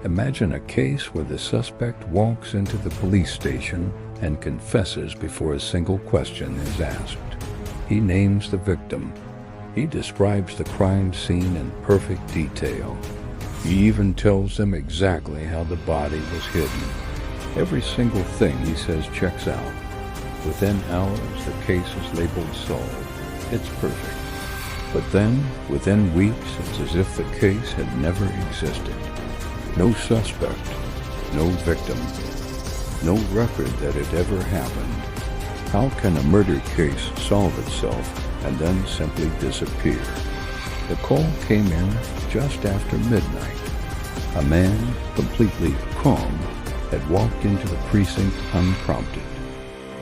Imagine a case where the suspect walks into the police station and confesses before a single question is asked. He names the victim. He describes the crime scene in perfect detail. He even tells them exactly how the body was hidden. Every single thing he says checks out. Within hours, the case is labeled solved. It's perfect. But then, within weeks, it's as if the case had never existed. No suspect, no victim, no record that it ever happened. How can a murder case solve itself and then simply disappear? The call came in just after midnight. A man, completely calm, had walked into the precinct unprompted.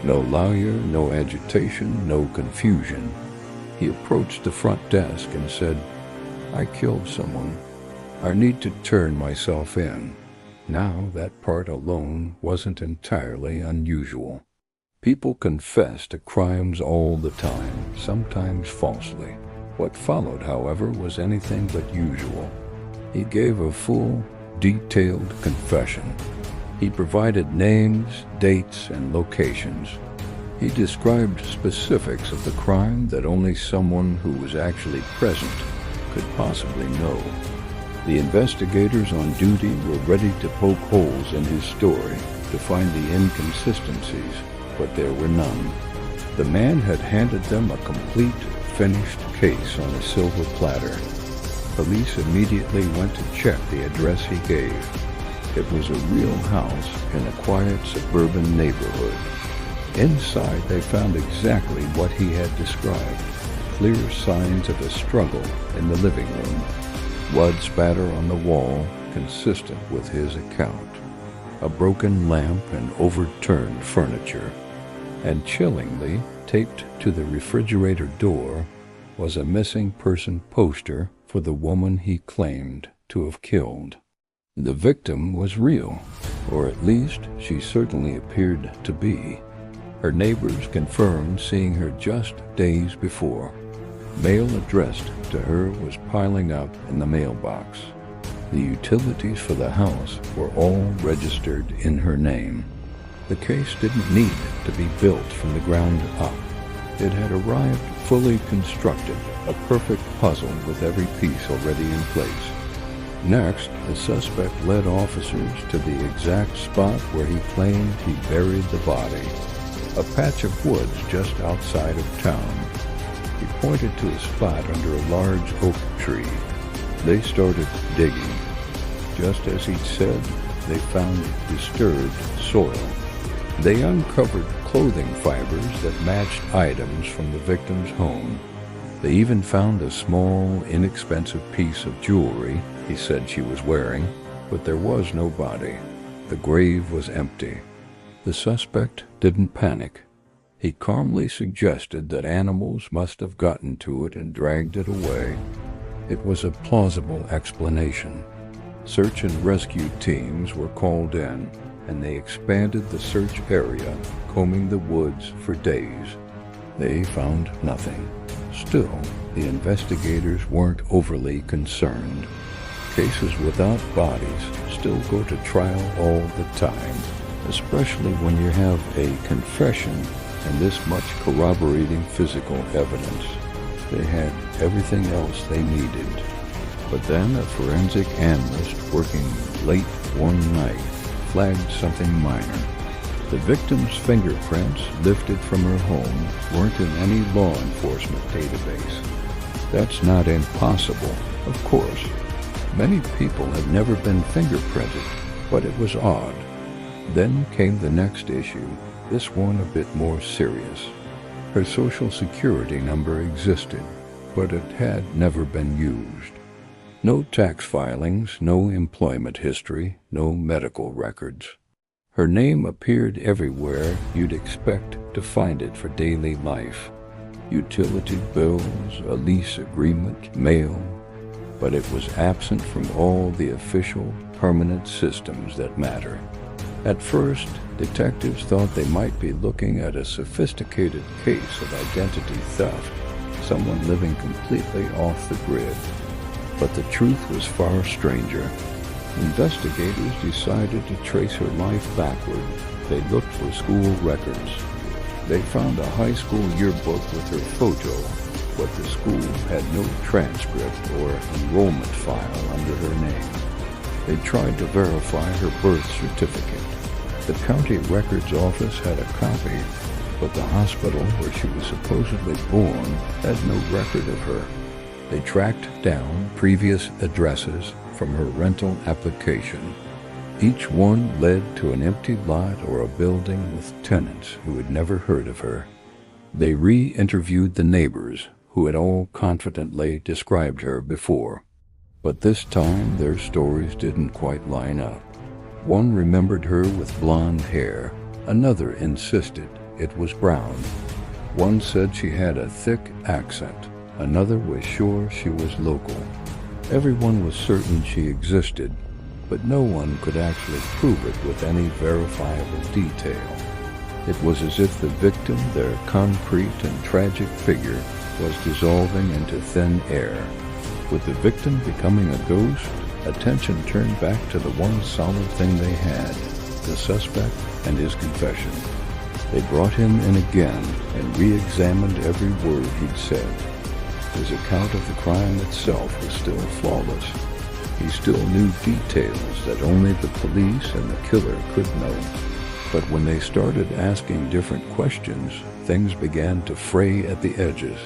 No lawyer, no agitation, no confusion. He approached the front desk and said, "I killed someone. I need to turn myself in." Now that part alone wasn't entirely unusual. People confess to crimes all the time, sometimes falsely. What followed, however, was anything but usual. He gave a full, detailed confession. He provided names, dates, and locations. He described specifics of the crime that only someone who was actually present could possibly know. The investigators on duty were ready to poke holes in his story to find the inconsistencies, but there were none. The man had handed them a complete, finished case on a silver platter. Police immediately went to check the address he gave. It was a real house in a quiet suburban neighborhood. Inside, they found exactly what he had described: clear signs of a struggle in the living room, blood spatter on the wall consistent with his account, a broken lamp and overturned furniture, and chillingly taped to the refrigerator door was a missing person poster for the woman he claimed to have killed. The victim was real, or at least she certainly appeared to be. Her neighbors confirmed seeing her just days before. Mail addressed to her was piling up in the mailbox. The utilities for the house were all registered in her name. The case didn't need to be built from the ground up. It had arrived fully constructed, a perfect puzzle with every piece already in place. Next, the suspect led officers to the exact spot where he claimed he buried the body, a patch of woods just outside of town. He pointed to a spot under a large oak tree. They started digging. Just as he'd said, they found disturbed soil. They uncovered clothing fibers that matched items from the victim's home. They even found a small, inexpensive piece of jewelry he said she was wearing, but there was no body. The grave was empty. The suspect didn't panic. He calmly suggested that animals must have gotten to it and dragged it away. It was a plausible explanation. Search and rescue teams were called in, and they expanded the search area, combing the woods for days. They found nothing. Still, the investigators weren't overly concerned. Cases without bodies still go to trial all the time, especially when you have a confession and this much corroborating physical evidence. They had everything else they needed. But then a forensic analyst working late one night flagged something minor. The victim's fingerprints lifted from her home weren't in any law enforcement database. That's not impossible, of course. Many people have never been fingerprinted, but it was odd. Then came the next issue, this one a bit more serious. Her social security number existed, but it had never been used. No tax filings, no employment history, no medical records. Her name appeared everywhere you'd expect to find it for daily life. Utility bills, a lease agreement, mail, but it was absent from all the official, permanent systems that matter. At first, detectives thought they might be looking at a sophisticated case of identity theft, someone living completely off the grid. But the truth was far stranger. Investigators decided to trace her life backward. They looked for school records. They found a high school yearbook with her photo, but the school had no transcript or enrollment file under her name. They tried to verify her birth certificate. The county records office had a copy, but the hospital where she was supposedly born had no record of her. They tracked down previous addresses from her rental application. Each one led to an empty lot or a building with tenants who had never heard of her. They re-interviewed the neighbors who had all confidently described her before. But this time their stories didn't quite line up. One remembered her with blonde hair. Another insisted it was brown. One said she had a thick accent. Another was sure she was local. Everyone was certain she existed, but no one could actually prove it with any verifiable detail. It was as if the victim, their concrete and tragic figure, was dissolving into thin air. With the victim becoming a ghost, attention turned back to the one solid thing they had, the suspect and his confession. They brought him in again and re-examined every word he'd said. His account of the crime itself was still flawless. He still knew details that only the police and the killer could know. But when they started asking different questions, things began to fray at the edges.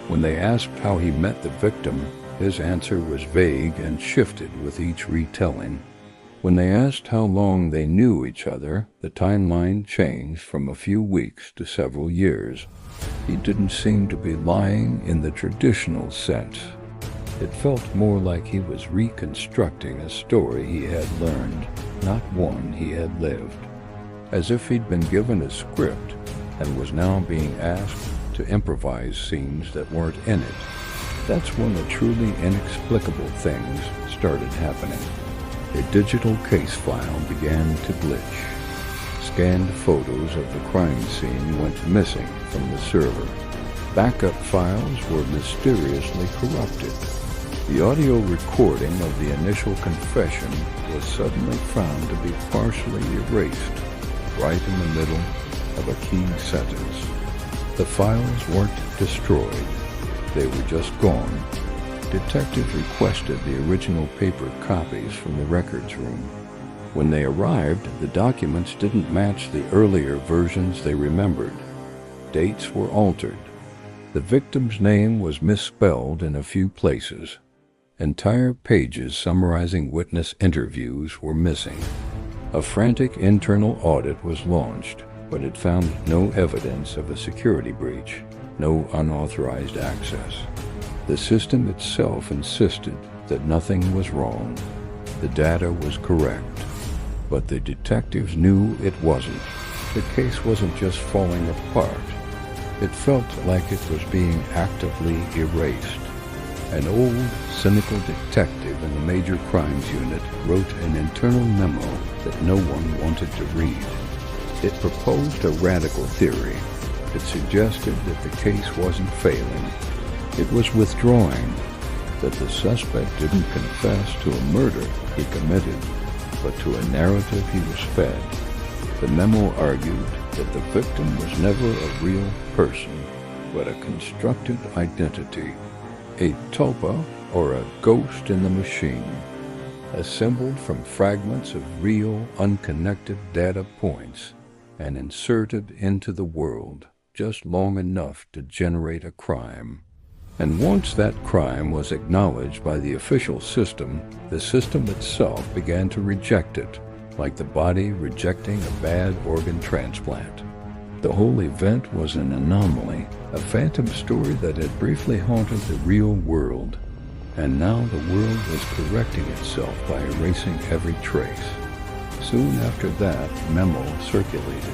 When they asked how he met the victim, his answer was vague and shifted with each retelling. When they asked how long they knew each other, the timeline changed from a few weeks to several years. He didn't seem to be lying in the traditional sense. It felt more like he was reconstructing a story he had learned, not one he had lived. As if he'd been given a script and was now being asked to improvise scenes that weren't in it. That's when the truly inexplicable things started happening. A digital case file began to glitch. Scanned photos of the crime scene went missing from the server. Backup files were mysteriously corrupted. The audio recording of the initial confession was suddenly found to be partially erased, right in the middle of a key sentence. The files weren't destroyed. They were just gone. Detectives requested the original paper copies from the records room. When they arrived, the documents didn't match the earlier versions they remembered. Dates were altered. The victim's name was misspelled in a few places. Entire pages summarizing witness interviews were missing. A frantic internal audit was launched, but it found no evidence of a security breach, no unauthorized access. The system itself insisted that nothing was wrong. The data was correct. But the detectives knew it wasn't. The case wasn't just falling apart. It felt like it was being actively erased. An old, cynical detective in the Major Crimes Unit wrote an internal memo that no one wanted to read. It proposed a radical theory. It suggested that the case wasn't failing. It was withdrawing, that the suspect didn't confess to a murder he committed, but to a narrative he was fed. The memo argued that the victim was never a real person, but a constructed identity, a tulpa or a ghost in the machine, assembled from fragments of real, unconnected data points and inserted into the world just long enough to generate a crime. And once that crime was acknowledged by the official system, the system itself began to reject it, like the body rejecting a bad organ transplant. The whole event was an anomaly, a phantom story that had briefly haunted the real world. And now the world was correcting itself by erasing every trace. Soon after that memo circulated,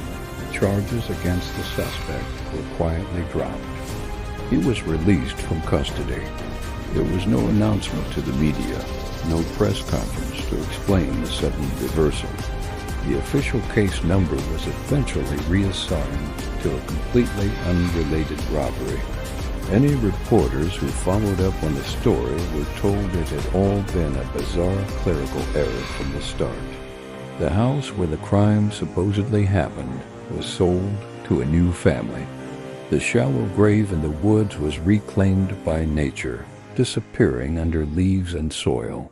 charges against the suspect were quietly dropped. He was released from custody. There was no announcement to the media, no press conference to explain the sudden reversal. The official case number was eventually reassigned to a completely unrelated robbery. Any reporters who followed up on the story were told it had all been a bizarre clerical error from the start. The house where the crime supposedly happened was sold to a new family. The shallow grave in the woods was reclaimed by nature, disappearing under leaves and soil.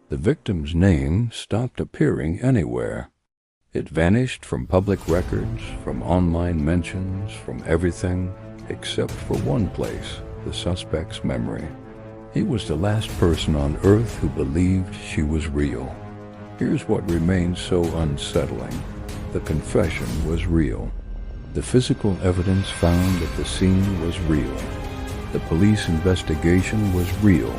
The victim's name stopped appearing anywhere. It vanished from public records, from online mentions, from everything except for one place, the suspect's memory. He was the last person on earth who believed she was real. Here's what remains so unsettling. The confession was real. The physical evidence found at the scene was real. The police investigation was real.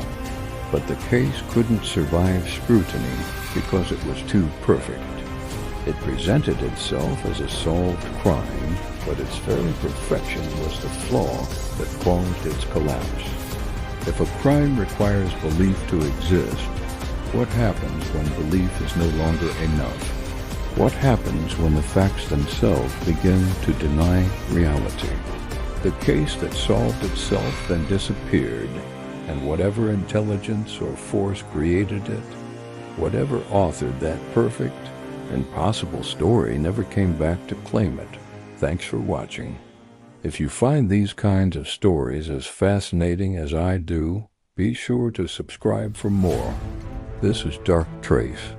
But the case couldn't survive scrutiny because it was too perfect. It presented itself as a solved crime, but its very perfection was the flaw that caused its collapse. If a crime requires belief to exist, what happens when belief is no longer enough? What happens when the facts themselves begin to deny reality? The case that solved itself then disappeared, and whatever intelligence or force created it, whatever authored that perfect and possible story never came back to claim it. Thanks for watching. If you find these kinds of stories as fascinating as I do, be sure to subscribe for more. This is Dark Trace.